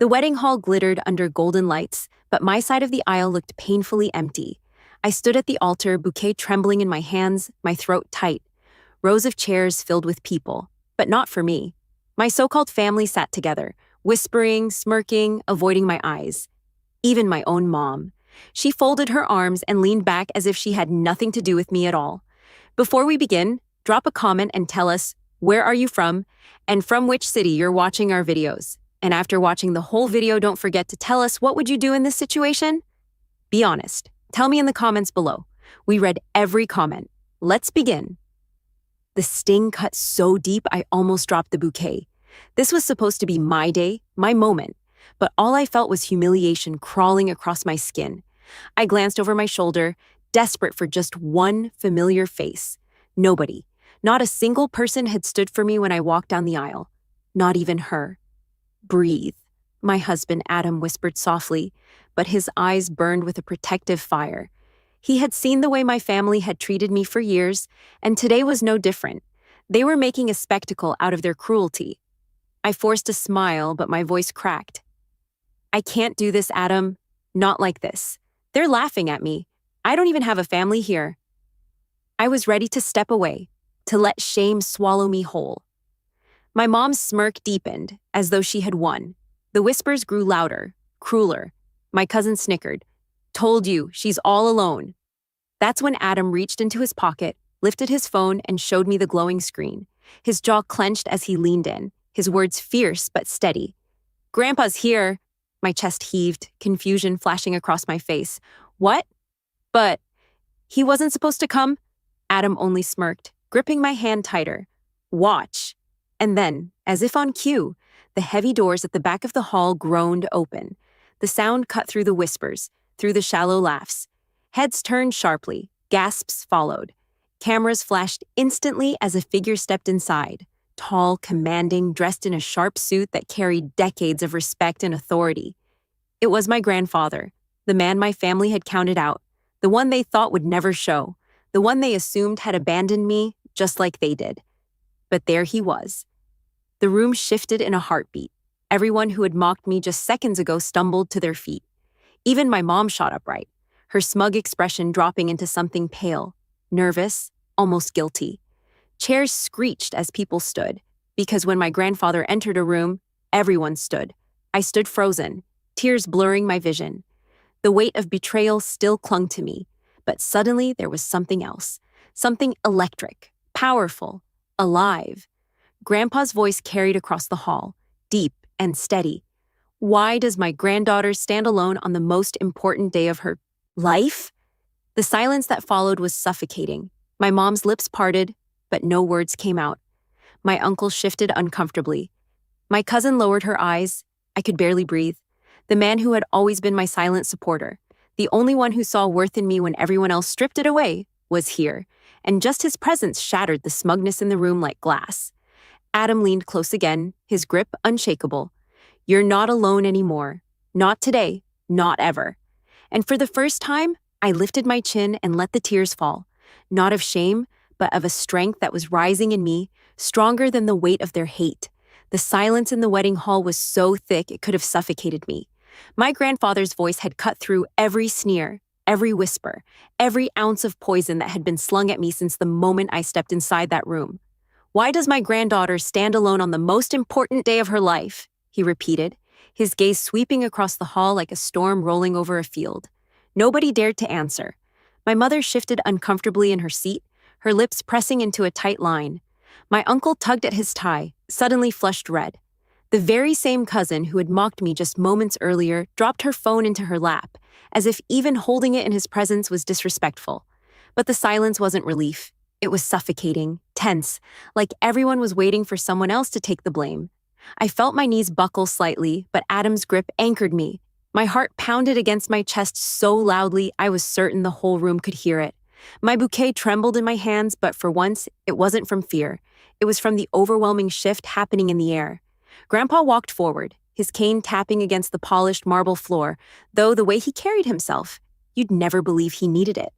The wedding hall glittered under golden lights, but my side of the aisle looked painfully empty. I stood at the altar, bouquet trembling in my hands, my throat tight. Rows of chairs filled with people, but not for me. My so-called family sat together, whispering, smirking, avoiding my eyes. Even my own mom. She folded her arms and leaned back as if she had nothing to do with me at all. Before we begin, drop a comment and tell us, where are you from, and from which city you're watching our videos. And after watching the whole video, don't forget to tell us what would you do in this situation? Be honest. Tell me in the comments below. We read every comment. Let's begin. The sting cut so deep I almost dropped the bouquet. This was supposed to be my day, my moment, but all I felt was humiliation crawling across my skin. I glanced over my shoulder, desperate for just one familiar face. Nobody, not a single person had stood for me when I walked down the aisle. Not even her. Breathe, my husband Adam whispered softly, but his eyes burned with a protective fire. He had seen the way my family had treated me for years, and today was no different. They were making a spectacle out of their cruelty. I forced a smile, but my voice cracked. I can't do this, Adam. Not like this. They're laughing at me. I don't even have a family here. I was ready to step away, to let shame swallow me whole. My mom's smirk deepened, as though she had won. The whispers grew louder, crueler. My cousin snickered. Told you, she's all alone. That's when Adam reached into his pocket, lifted his phone, and showed me the glowing screen. His jaw clenched as he leaned in, his words fierce but steady. Grandpa's here. My chest heaved, confusion flashing across my face. What? But he wasn't supposed to come? Adam only smirked, gripping my hand tighter. Watch. And then, as if on cue, the heavy doors at the back of the hall groaned open. The sound cut through the whispers, through the shallow laughs. Heads turned sharply, gasps followed. Cameras flashed instantly as a figure stepped inside, tall, commanding, dressed in a sharp suit that carried decades of respect and authority. It was my grandfather, the man my family had counted out, the one they thought would never show, the one they assumed had abandoned me just like they did. But there he was. The room shifted in a heartbeat. Everyone who had mocked me just seconds ago stumbled to their feet. Even my mom shot upright, her smug expression dropping into something pale, nervous, almost guilty. Chairs screeched as people stood, because when my grandfather entered a room, everyone stood. I stood frozen, tears blurring my vision. The weight of betrayal still clung to me, but suddenly there was something else, something electric, powerful, alive. Grandpa's voice carried across the hall, deep and steady. Why does my granddaughter stand alone on the most important day of her life? The silence that followed was suffocating. My mom's lips parted, but no words came out. My uncle shifted uncomfortably. My cousin lowered her eyes. I could barely breathe. The man who had always been my silent supporter, the only one who saw worth in me when everyone else stripped it away, was here, and just his presence shattered the smugness in the room like glass. Adam leaned close again, his grip unshakable. You're not alone anymore. Not today, not ever. And for the first time, I lifted my chin and let the tears fall, not of shame, but of a strength that was rising in me, stronger than the weight of their hate. The silence in the wedding hall was so thick it could have suffocated me. My grandfather's voice had cut through every sneer, every whisper, every ounce of poison that had been slung at me since the moment I stepped inside that room. Why does my granddaughter stand alone on the most important day of her life? He repeated, his gaze sweeping across the hall like a storm rolling over a field. Nobody dared to answer. My mother shifted uncomfortably in her seat, her lips pressing into a tight line. My uncle tugged at his tie, suddenly flushed red. The very same cousin who had mocked me just moments earlier dropped her phone into her lap, as if even holding it in his presence was disrespectful. But the silence wasn't relief. It was suffocating, tense, like everyone was waiting for someone else to take the blame. I felt my knees buckle slightly, but Adam's grip anchored me. My heart pounded against my chest so loudly I was certain the whole room could hear it. My bouquet trembled in my hands, but for once, it wasn't from fear. It was from the overwhelming shift happening in the air. Grandpa walked forward, his cane tapping against the polished marble floor, though the way he carried himself, you'd never believe he needed it.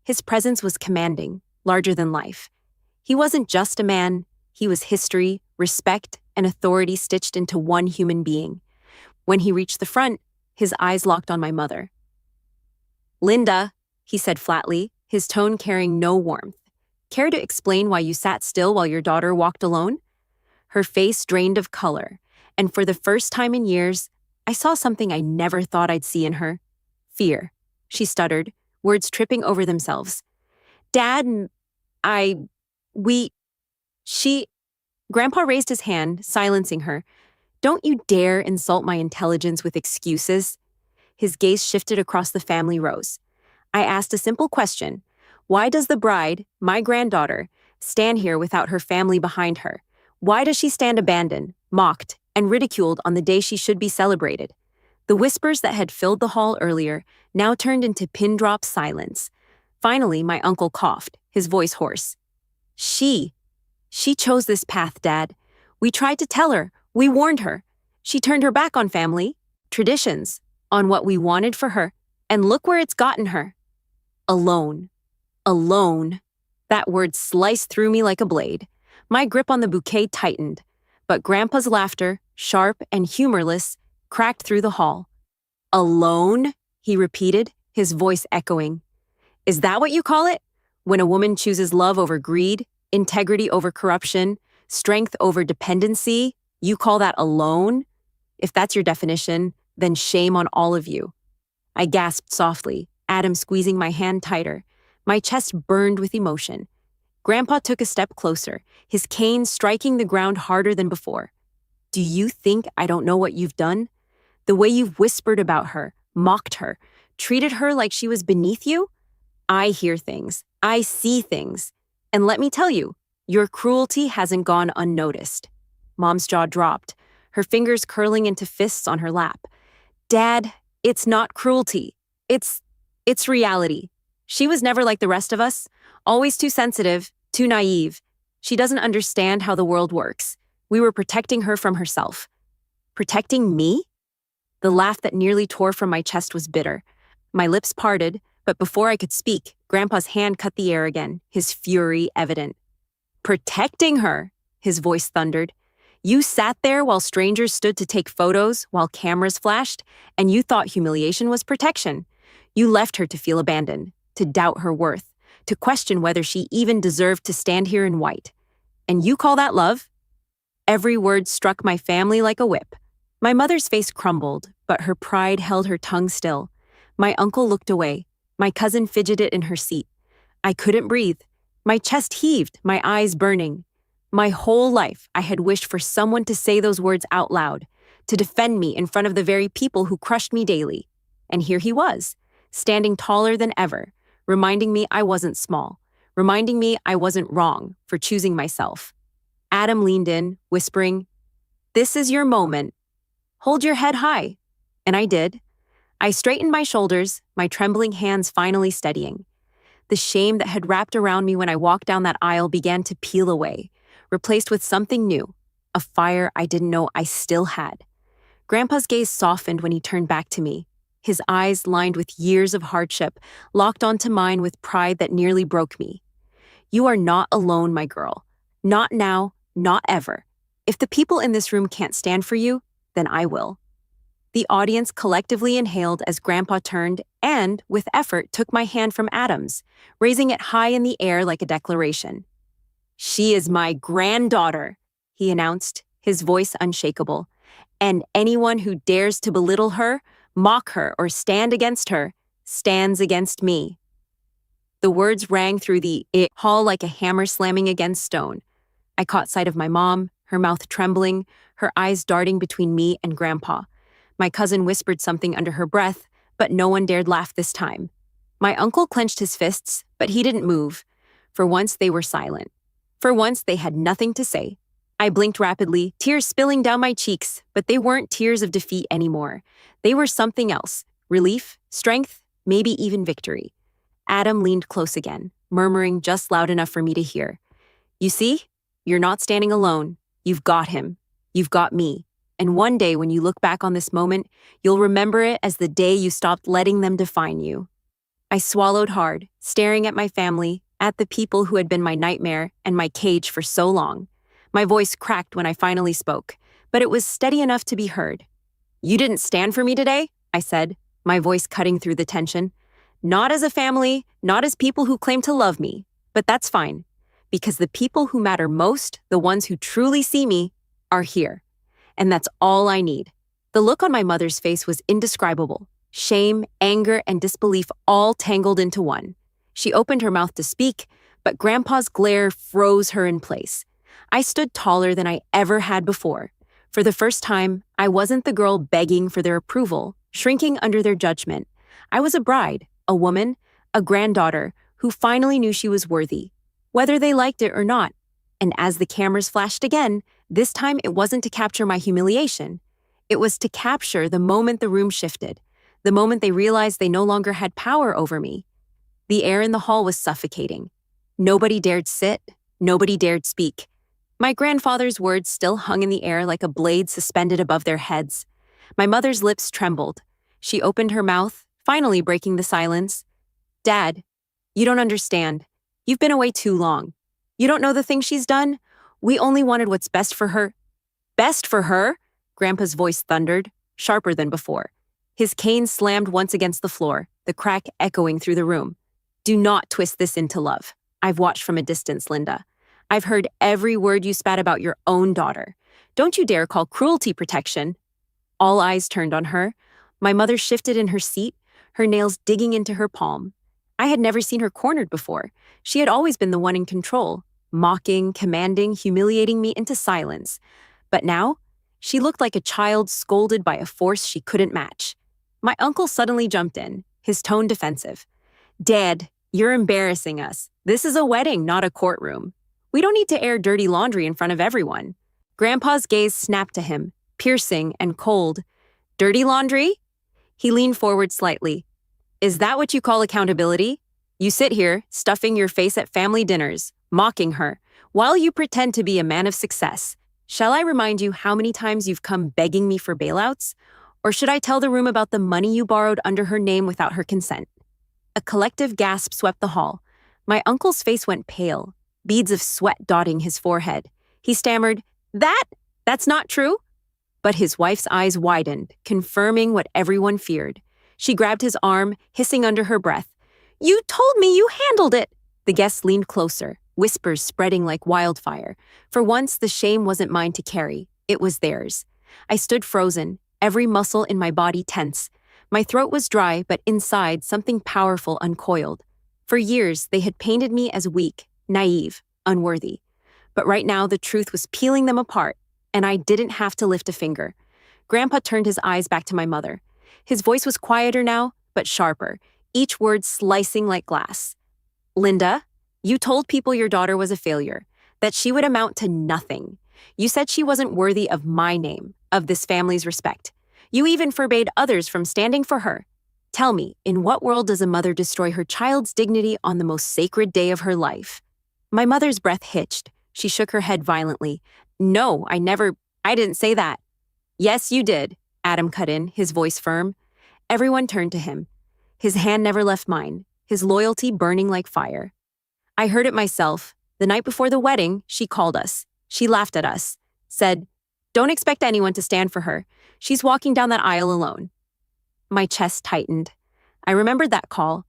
His presence was commanding, larger than life. He wasn't just a man, he was history, respect, and authority stitched into one human being. When he reached the front, his eyes locked on my mother. "Linda," he said flatly, his tone carrying no warmth. "Care to explain why you sat still while your daughter walked alone?" Her face drained of color, and for the first time in years, I saw something I never thought I'd see in her. Fear. She stuttered, words tripping over themselves. "Dad, I... we... she..." Grandpa raised his hand, silencing her. "Don't you dare insult my intelligence with excuses." His gaze shifted across the family rows. I asked a simple question. Why does the bride, my granddaughter, stand here without her family behind her? Why does she stand abandoned, mocked, and ridiculed on the day she should be celebrated? The whispers that had filled the hall earlier now turned into pin-drop silence. Finally, my uncle coughed, his voice hoarse. She chose this path, Dad. We tried to tell her. We warned her. She turned her back on family, traditions, on what we wanted for her, and look where it's gotten her. Alone. Alone. That word sliced through me like a blade. My grip on the bouquet tightened, but Grandpa's laughter, sharp and humorless, cracked through the hall. "Alone?" he repeated, his voice echoing. "Is that what you call it? When a woman chooses love over greed, integrity over corruption, strength over dependency, you call that alone? If that's your definition, then shame on all of you." I gasped softly, Adam squeezing my hand tighter. My chest burned with emotion. Grandpa took a step closer, his cane striking the ground harder than before. "Do you think I don't know what you've done? The way you've whispered about her, mocked her, treated her like she was beneath you? I hear things. I see things. And let me tell you, your cruelty hasn't gone unnoticed." Mom's jaw dropped, her fingers curling into fists on her lap. "Dad, it's not cruelty. It's reality. She was never like the rest of us, always too sensitive, too naive. She doesn't understand how the world works. We were protecting her from herself." "Protecting me?" The laugh that nearly tore from my chest was bitter. My lips parted, but before I could speak, Grandpa's hand cut the air again, his fury evident. "Protecting her?" his voice thundered. "You sat there while strangers stood to take photos, while cameras flashed, and you thought humiliation was protection. You left her to feel abandoned, to doubt her worth, to question whether she even deserved to stand here in white. And you call that love?" Every word struck my family like a whip. My mother's face crumbled, but her pride held her tongue still. My uncle looked away. My cousin fidgeted in her seat. I couldn't breathe. My chest heaved, my eyes burning. My whole life, I had wished for someone to say those words out loud, to defend me in front of the very people who crushed me daily. And here he was, standing taller than ever, reminding me I wasn't small, reminding me I wasn't wrong for choosing myself. Adam leaned in, whispering, "This is your moment. Hold your head high." And I did. I straightened my shoulders, my trembling hands finally steadying. The shame that had wrapped around me when I walked down that aisle began to peel away, replaced with something new, a fire I didn't know I still had. Grandpa's gaze softened when he turned back to me, his eyes lined with years of hardship, locked onto mine with pride that nearly broke me. "You are not alone, my girl. Not now, not ever. If the people in this room can't stand for you, then I will." The audience collectively inhaled as Grandpa turned and, with effort, took my hand from Adam's, raising it high in the air like a declaration. "She is my granddaughter," he announced, his voice unshakable. "And anyone who dares to belittle her, mock her, or stand against her, stands against me." The words rang through the hall like a hammer slamming against stone. I caught sight of my mom, her mouth trembling, her eyes darting between me and Grandpa. My cousin whispered something under her breath, but no one dared laugh this time. My uncle clenched his fists, but he didn't move. For once, they were silent. For once, they had nothing to say. I blinked rapidly, tears spilling down my cheeks, but they weren't tears of defeat anymore. They were something else. Relief, strength, maybe even victory. Adam leaned close again, murmuring just loud enough for me to hear. "You see? You're not standing alone. You've got him. You've got me. And one day when you look back on this moment, you'll remember it as the day you stopped letting them define you." I swallowed hard, staring at my family, at the people who had been my nightmare and my cage for so long. My voice cracked when I finally spoke, but it was steady enough to be heard. You didn't stand for me today, I said, my voice cutting through the tension. Not as a family, not as people who claim to love me, but that's fine, because the people who matter most, the ones who truly see me, are here. And that's all I need. The look on my mother's face was indescribable. Shame, anger, and disbelief all tangled into one. She opened her mouth to speak, but Grandpa's glare froze her in place. I stood taller than I ever had before. For the first time, I wasn't the girl begging for their approval, shrinking under their judgment. I was a bride, a woman, a granddaughter who finally knew she was worthy, whether they liked it or not. And as the cameras flashed again, this time it wasn't to capture my humiliation. It was to capture the moment the room shifted, the moment they realized they no longer had power over me. The air in the hall was suffocating. Nobody dared sit, nobody dared speak. My grandfather's words still hung in the air like a blade suspended above their heads. My mother's lips trembled. She opened her mouth, finally breaking the silence. Dad, you don't understand. You've been away too long. You don't know the things she's done? We only wanted what's best for her. Best for her? Grandpa's voice thundered, sharper than before. His cane slammed once against the floor, the crack echoing through the room. Do not twist this into love. I've watched from a distance, Linda. I've heard every word you spat about your own daughter. Don't you dare call cruelty protection. All eyes turned on her. My mother shifted in her seat, her nails digging into her palm. I had never seen her cornered before. She had always been the one in control, mocking, commanding, humiliating me into silence. But now, she looked like a child scolded by a force she couldn't match. My uncle suddenly jumped in, his tone defensive. Dad, you're embarrassing us. This is a wedding, not a courtroom. We don't need to air dirty laundry in front of everyone. Grandpa's gaze snapped to him, piercing and cold. Dirty laundry? He leaned forward slightly. Is that what you call accountability? You sit here, stuffing your face at family dinners, mocking her, while you pretend to be a man of success. Shall I remind you how many times you've come begging me for bailouts? Or should I tell the room about the money you borrowed under her name without her consent? A collective gasp swept the hall. My uncle's face went pale, beads of sweat dotting his forehead. He stammered, That's not true. But his wife's eyes widened, confirming what everyone feared. She grabbed his arm, hissing under her breath. You told me you handled it. The guests leaned closer, whispers spreading like wildfire. For once, the shame wasn't mine to carry. It was theirs. I stood frozen, every muscle in my body tense. My throat was dry, but inside, something powerful uncoiled. For years, they had painted me as weak, naive, unworthy. But right now, the truth was peeling them apart, and I didn't have to lift a finger. Grandpa turned his eyes back to my mother. His voice was quieter now, but sharper, each word slicing like glass. Linda, you told people your daughter was a failure, that she would amount to nothing. You said she wasn't worthy of my name, of this family's respect. You even forbade others from standing for her. Tell me, in what world does a mother destroy her child's dignity on the most sacred day of her life? My mother's breath hitched. She shook her head violently. No, I didn't say that. Yes, you did, Adam cut in, his voice firm. Everyone turned to him. His hand never left mine, his loyalty burning like fire. I heard it myself. The night before the wedding, she called us. She laughed at us, said, Don't expect anyone to stand for her. She's walking down that aisle alone. My chest tightened. I remembered that call.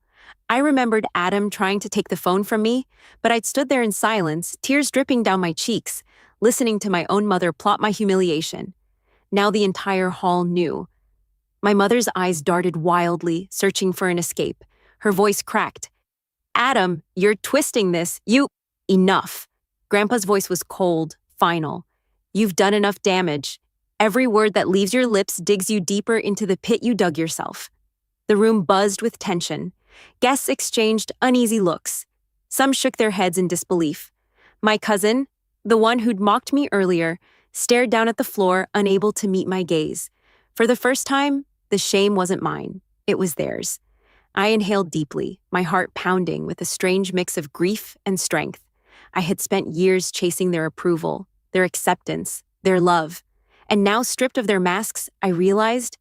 I remembered Adam trying to take the phone from me, but I'd stood there in silence, tears dripping down my cheeks, listening to my own mother plot my humiliation. Now the entire hall knew. My mother's eyes darted wildly, searching for an escape. Her voice cracked. Adam, you're twisting this. Enough. Grandpa's voice was cold, final. You've done enough damage. Every word that leaves your lips digs you deeper into the pit you dug yourself. The room buzzed with tension. Guests exchanged uneasy looks. Some shook their heads in disbelief. My cousin, the one who'd mocked me earlier, stared down at the floor, unable to meet my gaze. For the first time, the shame wasn't mine. It was theirs. I inhaled deeply, my heart pounding with a strange mix of grief and strength. I had spent years chasing their approval, their acceptance, their love. And now, stripped of their masks, I realized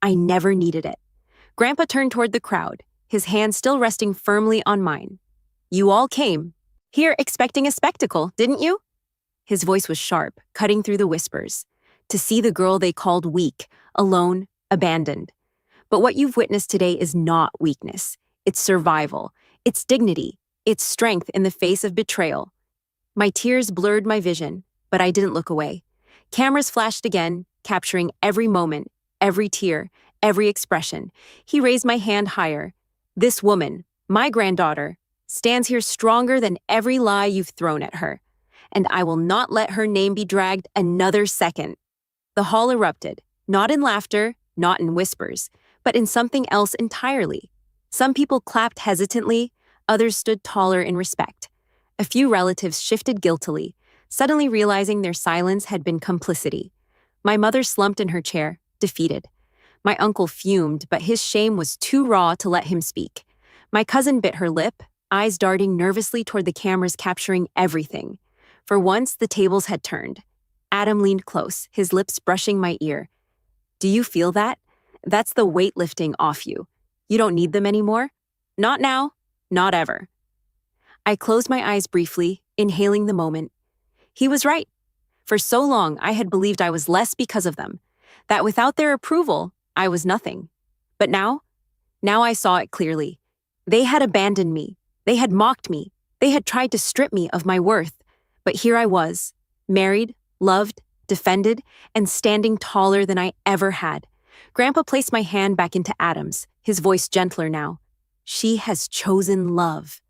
I never needed it. Grandpa turned toward the crowd, his hand still resting firmly on mine. You all came here expecting a spectacle, didn't you? His voice was sharp, cutting through the whispers. To see the girl they called weak, alone, abandoned. But what you've witnessed today is not weakness. It's survival. It's dignity. It's strength in the face of betrayal. My tears blurred my vision, but I didn't look away. Cameras flashed again, capturing every moment, every tear, every expression. He raised my hand higher. This woman, my granddaughter, stands here stronger than every lie you've thrown at her. And I will not let her name be dragged another second. The hall erupted, not in laughter, not in whispers, but in something else entirely. Some people clapped hesitantly, others stood taller in respect. A few relatives shifted guiltily, suddenly realizing their silence had been complicity. My mother slumped in her chair, defeated. My uncle fumed, but his shame was too raw to let him speak. My cousin bit her lip, eyes darting nervously toward the cameras capturing everything. For once, the tables had turned. Adam leaned close, his lips brushing my ear. Do you feel that? That's the weight lifting off you. You don't need them anymore? Not now, not ever. I closed my eyes briefly, inhaling the moment. He was right. For so long, I had believed I was less because of them, that without their approval, I was nothing. But now I saw it clearly. They had abandoned me. They had mocked me. They had tried to strip me of my worth. But here I was, married, loved, defended, and standing taller than I ever had. Grandpa placed my hand back into Adam's, his voice gentler now. She has chosen love.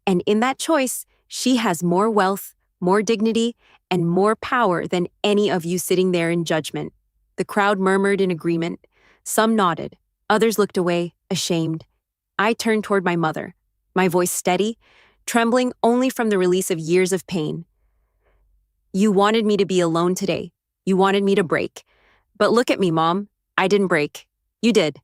And in that choice, she has more wealth, more dignity, and more power than any of you sitting there in judgment. The crowd murmured in agreement. Some nodded. Others looked away, ashamed. I turned toward my mother, my voice steady, trembling only from the release of years of pain. You wanted me to be alone today. You wanted me to break. But look at me, Mom. I didn't break. You did.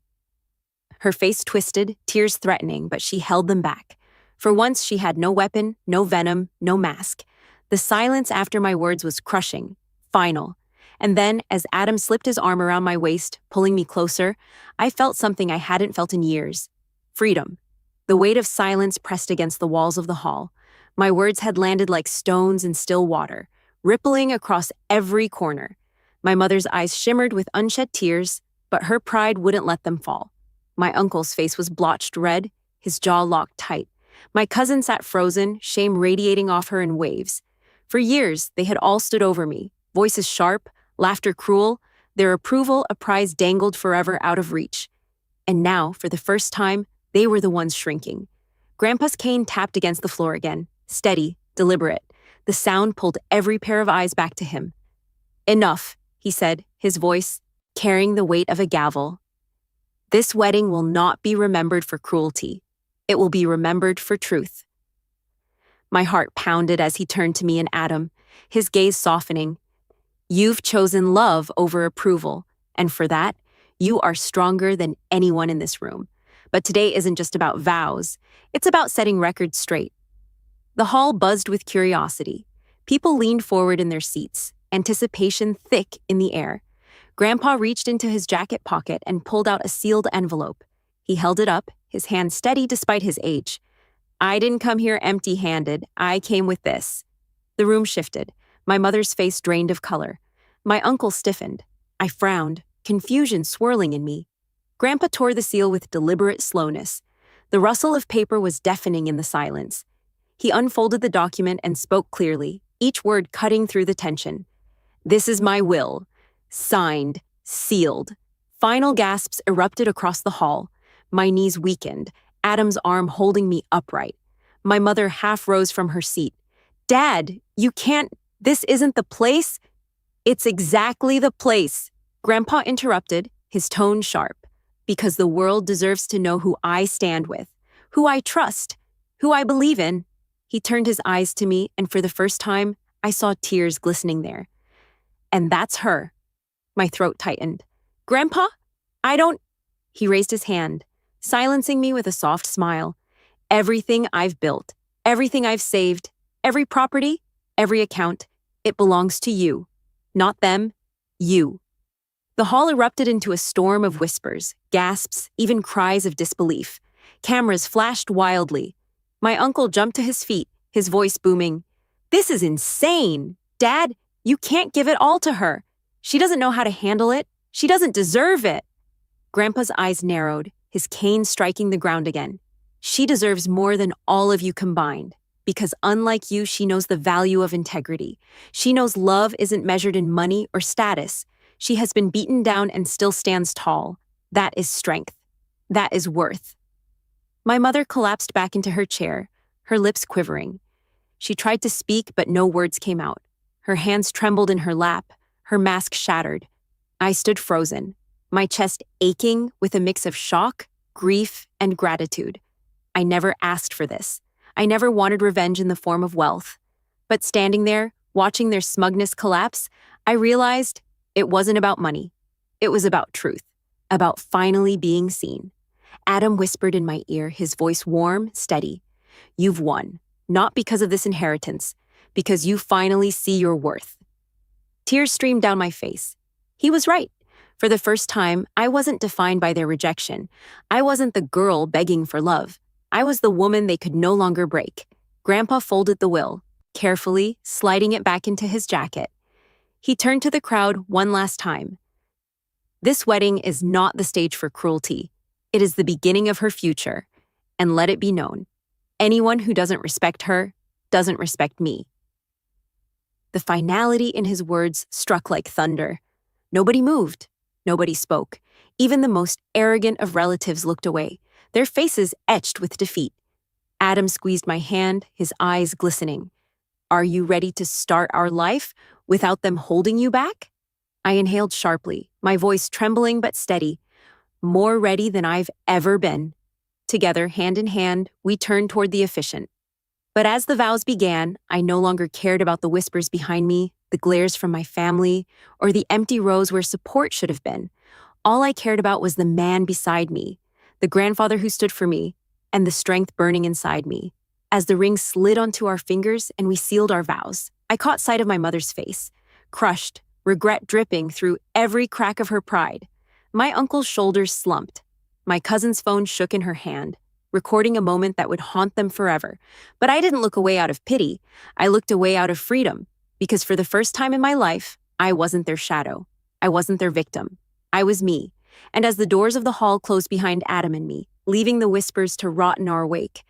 Her face twisted, tears threatening, but she held them back. For once, she had no weapon, no venom, no mask. The silence after my words was crushing, final. And then, as Adam slipped his arm around my waist, pulling me closer, I felt something I hadn't felt in years. Freedom. The weight of silence pressed against the walls of the hall. My words had landed like stones in still water, rippling across every corner. My mother's eyes shimmered with unshed tears, but her pride wouldn't let them fall. My uncle's face was blotched red, his jaw locked tight. My cousin sat frozen, shame radiating off her in waves. For years, they had all stood over me, voices sharp, laughter cruel, their approval a prize dangled forever out of reach. And now, for the first time, they were the ones shrinking. Grandpa's cane tapped against the floor again, steady, deliberate. The sound pulled every pair of eyes back to him. Enough, he said, his voice carrying the weight of a gavel. This wedding will not be remembered for cruelty. It will be remembered for truth. My heart pounded as he turned to me and Adam, his gaze softening. You've chosen love over approval, and for that, you are stronger than anyone in this room. But today isn't just about vows. It's about setting records straight. The hall buzzed with curiosity. People leaned forward in their seats, anticipation thick in the air. Grandpa reached into his jacket pocket and pulled out a sealed envelope. He held it up, his hand steady despite his age. I didn't come here empty-handed. I came with this. The room shifted. My mother's face drained of color. My uncle stiffened. I frowned, confusion swirling in me. Grandpa tore the seal with deliberate slowness. The rustle of paper was deafening in the silence. He unfolded the document and spoke clearly, each word cutting through the tension. This is my will. Signed. Sealed. Final gasps erupted across the hall. My knees weakened, Adam's arm holding me upright. My mother half rose from her seat. Dad, you can't. This isn't the place. It's exactly the place. Grandpa interrupted, his tone sharp. Because the world deserves to know who I stand with, who I trust, who I believe in. He turned his eyes to me, and for the first time, I saw tears glistening there. And that's her. My throat tightened. Grandpa? I don't. He raised his hand, silencing me with a soft smile. Everything I've built, everything I've saved, every property, every account, it belongs to you. Not them, you. The hall erupted into a storm of whispers, gasps, even cries of disbelief. Cameras flashed wildly. My uncle jumped to his feet, his voice booming. This is insane! Dad, you can't give it all to her. She doesn't know how to handle it. She doesn't deserve it. Grandpa's eyes narrowed, his cane striking the ground again. She deserves more than all of you combined, because unlike you, she knows the value of integrity. She knows love isn't measured in money or status. She has been beaten down and still stands tall. That is strength. That is worth. My mother collapsed back into her chair, her lips quivering. She tried to speak, but no words came out. Her hands trembled in her lap, her mask shattered. I stood frozen, my chest aching with a mix of shock, grief, and gratitude. I never asked for this. I never wanted revenge in the form of wealth. But standing there, watching their smugness collapse, I realized it wasn't about money. It was about truth, about finally being seen. Adam whispered in my ear, his voice warm, steady. You've won, not because of this inheritance, because you finally see your worth. Tears streamed down my face. He was right. For the first time, I wasn't defined by their rejection. I wasn't the girl begging for love. I was the woman they could no longer break. Grandpa folded the will, carefully sliding it back into his jacket. He turned to the crowd one last time. This wedding is not the stage for cruelty. It is the beginning of her future. And let it be known, anyone who doesn't respect her doesn't respect me. The finality in his words struck like thunder. Nobody moved. Nobody spoke. Even the most arrogant of relatives looked away, their faces etched with defeat. Adam squeezed my hand, his eyes glistening. Are you ready to start our life without them holding you back? I inhaled sharply, my voice trembling but steady. More ready than I've ever been. Together, hand in hand, we turned toward the officiant. But as the vows began, I no longer cared about the whispers behind me, the glares from my family, or the empty rows where support should have been. All I cared about was the man beside me, the grandfather who stood for me, and the strength burning inside me. As the ring slid onto our fingers and we sealed our vows, I caught sight of my mother's face, crushed, regret dripping through every crack of her pride. My uncle's shoulders slumped. My cousin's phone shook in her hand, recording a moment that would haunt them forever. But I didn't look away out of pity. I looked away out of freedom, because for the first time in my life, I wasn't their shadow. I wasn't their victim. I was me. And as the doors of the hall closed behind Adam and me, leaving the whispers to rot in our wake,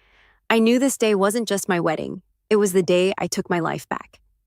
I knew this day wasn't just my wedding. It was the day I took my life back.